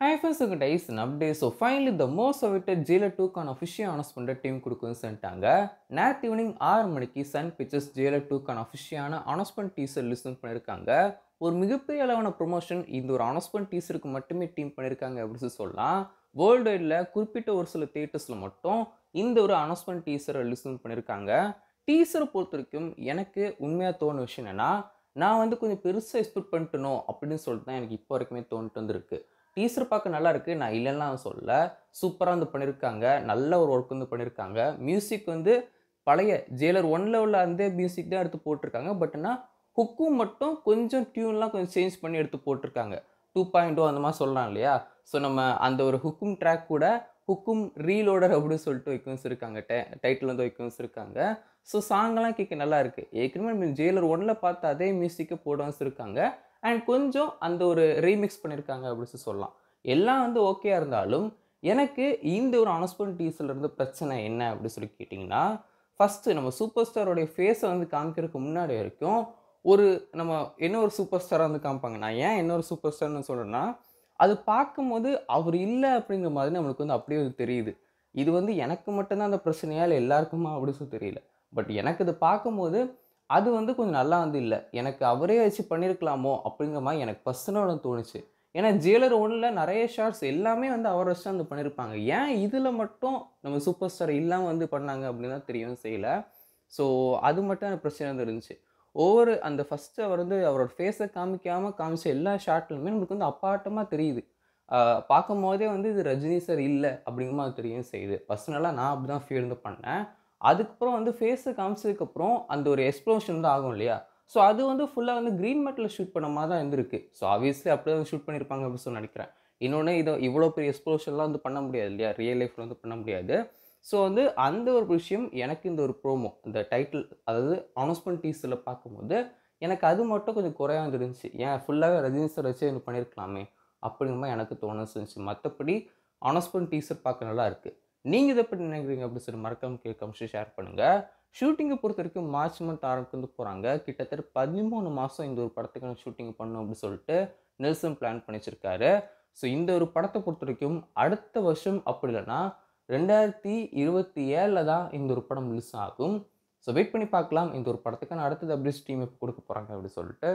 Hi friends, welcome to Ice and Update. So finally, the most awaited Jailer 2க்கான official announcement team கொடுக்குன்னு சொல்லிட்டாங்க. நேற்று evening 6 மணிக்கு Sun Pictures Jailer 2க்கான அஃபிஷியலான அனௌன்ஸ்மெண்ட் டீசர் ரிலீஸ் பண்ணியிருக்காங்க. ஒரு மிகப்பெரிய அளவான ப்ரொமோஷன் இந்த ஒரு அனௌன்ஸ்மெண்ட் டீசருக்கு மட்டுமே டீம் பண்ணியிருக்காங்க அப்படின்னு சொல்லலாம். வேர்ல்டு வைடில் குறிப்பிட்ட ஒரு சில தியேட்டர்ஸில் மட்டும் இந்த ஒரு அனௌன்ஸ்மெண்ட் டீசரை ரிலீஸ் பண்ணியிருக்காங்க. டீசரை பொறுத்த வரைக்கும் எனக்கு உண்மையாக தோணுன விஷயம் என்னன்னா, நான் வந்து கொஞ்சம் பெருசாக எக்ஸ்பெக்ட் பண்ணிட்டனோ அப்படின்னு சொல்லிட்டு தான் எனக்கு இப்போ வரைக்குமே தோணிட்டு வந்திருக்கு. டீசர் பார்க்க நல்லா இருக்கு. நான் இல்லைன்னா சொல்லல. சூப்பரா வந்து பண்ணியிருக்காங்க. நல்ல ஒரு ஒர்க் வந்து பண்ணியிருக்காங்க. மியூசிக் வந்து பழைய ஜெயிலர் 1ல உள்ள அந்த மியூசிக் தான் எடுத்து போட்டிருக்காங்க. பட் ஆனா ஹுக்கும் மட்டும் கொஞ்சம் டியூன்லாம் கொஞ்சம் சேஞ்ச் பண்ணி எடுத்து போட்டிருக்காங்க. 2.0 அந்த மாதிரி சொல்லலாம் இல்லையா? ஸோ நம்ம அந்த ஒரு ஹுக்கும் ட்ராக் கூட ஹுக்கும் ரீலோடர் அப்படின்னு சொல்லிட்டு வைக்கவும் வச்சிருக்காங்க. டைட்டில் வந்து வைக்கவும் வச்சிருக்காங்க. ஸோ சாங்கெல்லாம் கேட்க நல்லா இருக்கு. ஏற்கனவே நம்ம ஜெயிலர் 1ல பார்த்த அதே மியூசிக்கை போட வச்சிருக்காங்க. அண்ட் கொஞ்சம் அந்த ஒரு ரீமிக்ஸ் பண்ணியிருக்காங்க அப்படின்னு சொல்லலாம். எல்லாம் வந்து ஓகேயா இருந்தாலும், எனக்கு இந்த ஒரு அனௌன்ஸ்மென்ட் டீசர்ல இருந்து பிரச்சனை என்ன அப்படின்னு சொல்லி கேட்டிங்கன்னா, ஃபர்ஸ்ட்டு நம்ம சூப்பர் ஸ்டாரோடைய ஃபேஸ வந்து காமிக்கிறதுக்கு முன்னாடி வரைக்கும், ஒரு நம்ம இன்னொரு சூப்பர் ஸ்டாரா வந்து காமிப்பாங்க. நான் ஏன் இன்னொரு சூப்பர் ஸ்டார்ன்னு சொல்றேன்னா, அது பார்க்கும்போது அவர் இல்ல அப்படிங்கிற மாதிரி நம்மளுக்கு வந்து அப்படியே தெரியுது. இது வந்து எனக்கு மட்டும் தான் அந்த பிரச்சனையா? இல்ல எல்லாருக்குமா அப்படின்னு சொல்லி தெரியல. பட் எனக்கு இது பார்க்கும்போது அது வந்து கொஞ்சம் நல்லா வந்து இல்ல. எனக்கு அவரே வச்சு பண்ணியிருக்கலாமோ! அப்படிங்கிற மாரி எனக்கு பர்சனலா தோணுச்சு. ஏன்னா, ஜெயிலர் 1ல நெறைய ஷாட்ஸ் எல்லாமே வந்து அவர வச்சு தான் வந்து பண்ணியிருப்பாங்க. ஏன் இதுல மட்டும் நம்ம சூப்பர் ஸ்டார் இல்லாம வந்து பண்ணாங்க அப்படின்னு தான் தெரியவும் செய்யல. ஸோ, அது மட்டும் எனக்கு பிரச்சனையா வந்து இருந்துச்சு. ஒவ்வொரு அந்த ஃபர்ஸ்ட்டு அவர் வந்து அவரோட ஃபேஸ காமிக்காம காமிச்ச எல்லா ஷாட்லுமே நமக்கு வந்து அப்பட்டமா தெரியுது. அ பார்க்கும்போதே வந்து இது ரஜினி சார் இல்ல அப்படிங்கிற மாரி தெரியவும் செய்யுது. பர்சனலா நான் அப்படிதான் ஃபீல் வந்து பண்ணேன். அதுக்கப்புறம் வந்து ஃபேஸ காமிச்சதுக்கப்புறம், அந்த ஒரு எக்ஸ்ப்ளோஷன் வந்து ஆகும் இல்லையா? ஸோ அது வந்து ஃபுல்லா வந்து கிரீன் மேட்ல ஷூட் பண்ண மாரி தான் இருந்திருக்கு. ஸோ ஆப்வியஸ்லி அப்படியே வந்து ஷூட் பண்ணியிருப்பாங்க அப்படின்னு சொல்லி நெனைக்கிறேன். இன்னொன்னு இவ்வளோ பெரிய எக்ஸ்ப்ளோஷன்லாம் வந்து பண்ண முடியாது இல்லையா? ரியல் லைஃப்ல வந்து பண்ண முடியாது. ஸோ வந்து அந்த ஒரு விஷயம் எனக்கு இந்த ஒரு ப்ரோமோ, இந்த டைட்டில் அதாவது அனௌன்ஸ்மென்ட் டீசர்ல பார்க்கும்போது, எனக்கு அது மட்டும் கொஞ்சம் குறையா வந்து இருந்துச்சு. ஏன் ஃபுல்லாவே ரஜினி சார் வச்சே வந்து பண்ணியிருக்கலாமே! அப்படிங்கிற மாரி எனக்கு தோண செஞ்சுச்சு. மத்தபடி அனௌன்ஸ்மென்ட் டீசர் பார்க்க நல்லா இருக்கு. நீங்க இத பத்தி நினைக்கிறீங்க அப்படின்னு சொல்லி மறக்காம கீழ கமெண்ட்ஸ்ல ஷேர் பண்ணுங்க. ஷூட்டிங்க பொறுத்தவரைக்கும் மார்ச் மந்த் ஆரம்பிக்க போறாங்க. கிட்டத்தட்ட 13 மாசம் இந்த ஒரு படத்துக்கான ஷூட்டிங் பண்ணணும் அப்படின்னு சொல்லிட்டு நெல்சன் பிளான் பண்ணி வச்சிருக்காரு. ஸோ இந்த ஒரு படத்த பொறுத்தவரைக்கும் அடுத்த வருஷம் அப்படி இல்லன்னா 2027ல தான் இந்த ஒரு படம் ரிலீஸ் ஆகும். ஸோ வெயிட் பண்ணி பார்க்கலாம். இந்த ஒரு படத்துக்கான அடுத்தது அப்டேட்ஸ் டீம் எப்போ குடுக்க போறாங்க அப்படின்னு சொல்லிட்டு.